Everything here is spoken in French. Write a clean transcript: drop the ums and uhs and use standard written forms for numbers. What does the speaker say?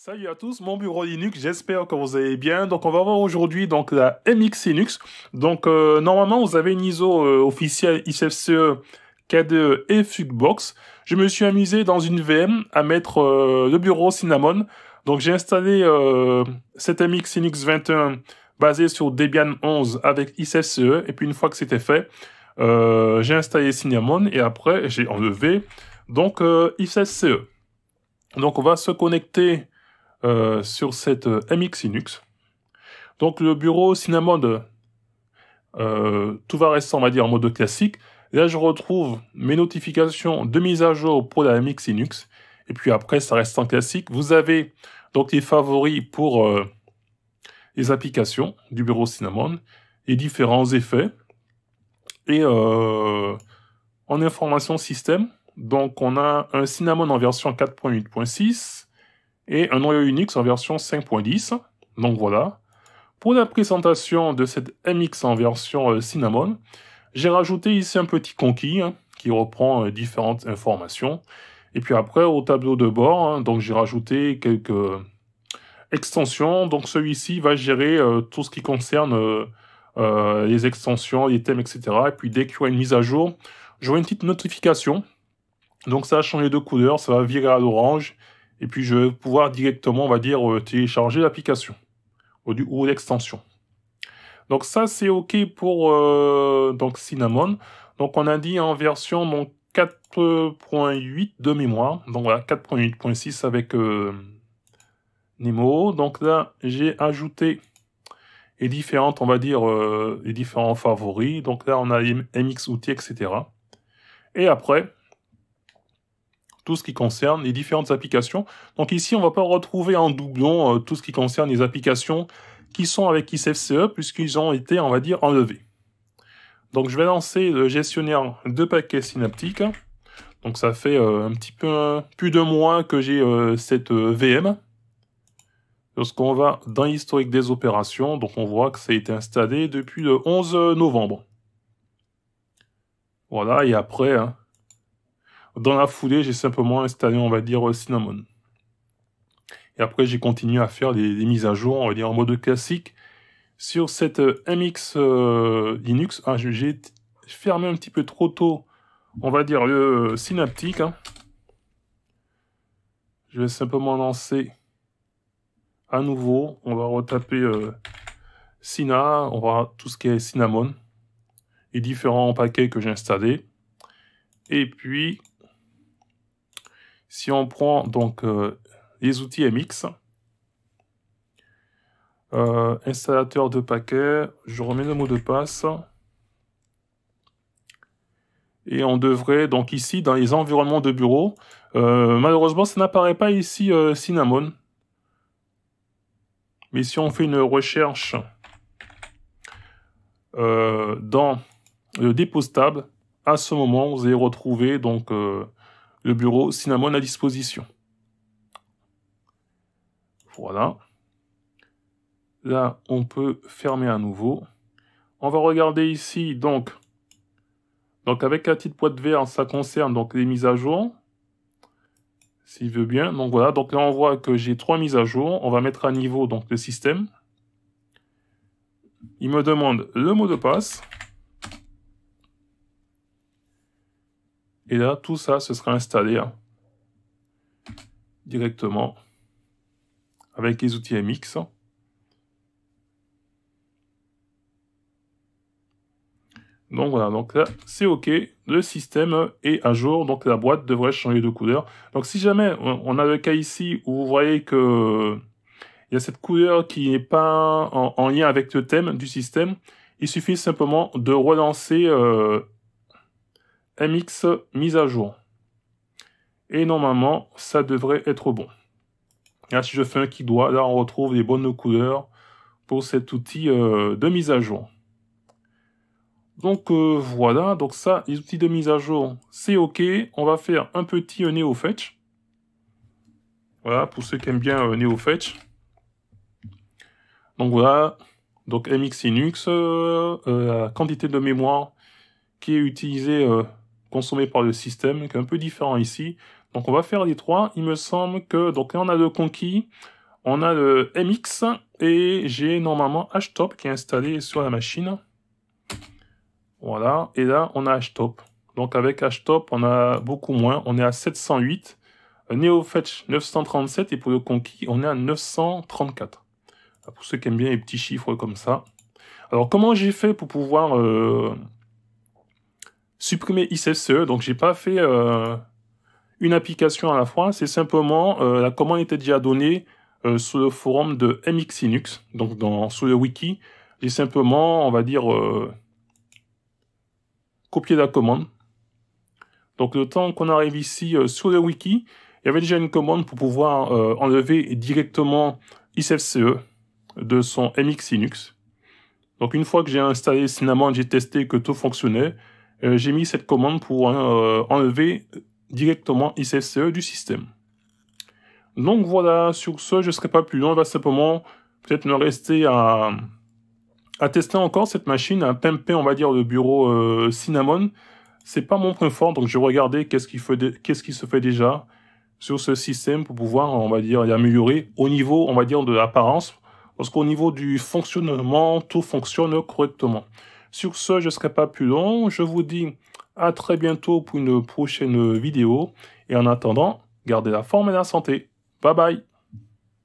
Salut à tous, mon bureau Linux, j'espère que vous allez bien. Donc on va voir aujourd'hui donc la MX Linux. Donc normalement vous avez une ISO officielle XFCE KDE et Fugbox. Je me suis amusé dans une VM à mettre le bureau Cinnamon. Donc j'ai installé cette MX Linux 21 basée sur Debian 11 avec XFCE. Et puis une fois que c'était fait, j'ai installé Cinnamon et après j'ai enlevé donc XFCE. Donc on va se connecter sur cette MX Linux. Donc le bureau Cinnamon, tout va rester, on va dire, en mode classique. Là, je retrouve mes notifications de mise à jour pour la MX Linux. Et puis après, ça reste en classique. Vous avez donc les favoris pour les applications du bureau Cinnamon, les différents effets. Et en information système, donc on a un Cinnamon en version 4.8.6, et un noyau Unix en version 5.10. Donc voilà. Pour la présentation de cette MX en version Cinnamon, j'ai rajouté ici un petit conquis qui reprend différentes informations. Et puis après, au tableau de bord, donc j'ai rajouté quelques extensions. Donc celui-ci va gérer tout ce qui concerne les extensions, les thèmes, etc. Et puis dès qu'il y aura une mise à jour, j'aurai une petite notification. Donc ça a changé de couleur, ça va virer à l'orange. Et puis je vais pouvoir directement, on va dire, télécharger l'application ou l'extension. Donc ça c'est OK pour donc Cinnamon. Donc on a dit en version 4.8 de mémoire. Donc voilà, 4.8.6 avec Nemo. Donc là j'ai ajouté les différentes, on va dire, les différents favoris. Donc là on a les MX outils, etc. Et après, tout ce qui concerne les différentes applications. Donc ici, on ne va pas retrouver en doublon tout ce qui concerne les applications qui sont avec XFCE, puisqu'ils ont été, on va dire, enlevés. Donc je vais lancer le gestionnaire de paquets synaptiques. Donc ça fait un petit peu plus de mois que j'ai cette VM. Lorsqu'on va dans l'historique des opérations, donc on voit que ça a été installé depuis le 11 novembre. Voilà, et après... dans la foulée, j'ai simplement installé, on va dire, Cinnamon. Et après, j'ai continué à faire des mises à jour, on va dire, en mode classique, sur cette MX Linux. Ah, j'ai fermé un petit peu trop tôt, on va dire, le synaptique. Je vais simplement lancer à nouveau. On va retaper Cinna, on va voir tout ce qui est Cinnamon, les différents paquets que j'ai installés. Et puis... si on prend donc les outils MX, installateur de paquets, je remets le mot de passe. Et on devrait, donc ici, dans les environnements de bureau, malheureusement, ça n'apparaît pas ici Cinnamon. Mais si on fait une recherche dans le dépose tab, à ce moment, vous allez retrouver donc... le bureau Cinnamon à disposition. Voilà. Là, on peut fermer à nouveau. On va regarder ici, donc avec la petite boîte verte, ça concerne donc les mises à jour. S'il veut bien. Donc voilà, donc là on voit que j'ai 3 mises à jour. On va mettre à niveau donc le système. Il me demande le mot de passe. Et là, tout ça, ce sera installé directement avec les outils MX. Donc voilà, donc là, c'est OK. Le système est à jour, donc la boîte devrait changer de couleur. Donc si jamais on a le cas ici où vous voyez que il y a cette couleur qui n'est pas en lien avec le thème du système, il suffit simplement de relancer MX mise à jour. Et normalement, ça devrait être bon. Là, si je fais un qui doit, là, on retrouve les bonnes couleurs pour cet outil de mise à jour. Donc voilà, donc ça, les outils de mise à jour, c'est OK. On va faire un petit NeoFetch. Voilà, pour ceux qui aiment bien NeoFetch. Donc voilà, donc MX Linux, la quantité de mémoire qui est utilisée, consommée par le système, qui est un peu différent ici. Donc on va faire les trois. Il me semble que, donc là on a le Conquis, on a le MX, et j'ai normalement HTOP qui est installé sur la machine. Voilà, et là on a HTOP. Donc avec HTOP on a beaucoup moins, on est à 708. NeoFetch 937, et pour le Conquis on est à 934. Pour ceux qui aiment bien les petits chiffres comme ça. Alors comment j'ai fait pour pouvoir supprimer ICFCE? Donc j'ai pas fait une application à la fois, c'est simplement la commande était déjà donnée sur le forum de MX Linux, donc sur le wiki. J'ai simplement, on va dire, copié la commande. Donc le temps qu'on arrive ici sur le wiki, il y avait déjà une commande pour pouvoir enlever directement ICFCE de son MX Linux. Donc une fois que j'ai installé Cinnamon, j'ai testé que tout fonctionnait, j'ai mis cette commande pour enlever directement ICFCE du système. Donc voilà, sur ce, je ne serai pas plus long, il va simplement peut-être me rester à tester encore cette machine, à pimper, on va dire, le bureau Cinnamon. C'est pas mon point fort, donc je vais regarder qu'est-ce qui se fait déjà sur ce système pour pouvoir, on va dire, l'améliorer au niveau, on va dire, de l'apparence, parce qu'au niveau du fonctionnement, tout fonctionne correctement. Sur ce, je ne serai pas plus long, je vous dis à très bientôt pour une prochaine vidéo, et en attendant, gardez la forme et la santé. Bye bye!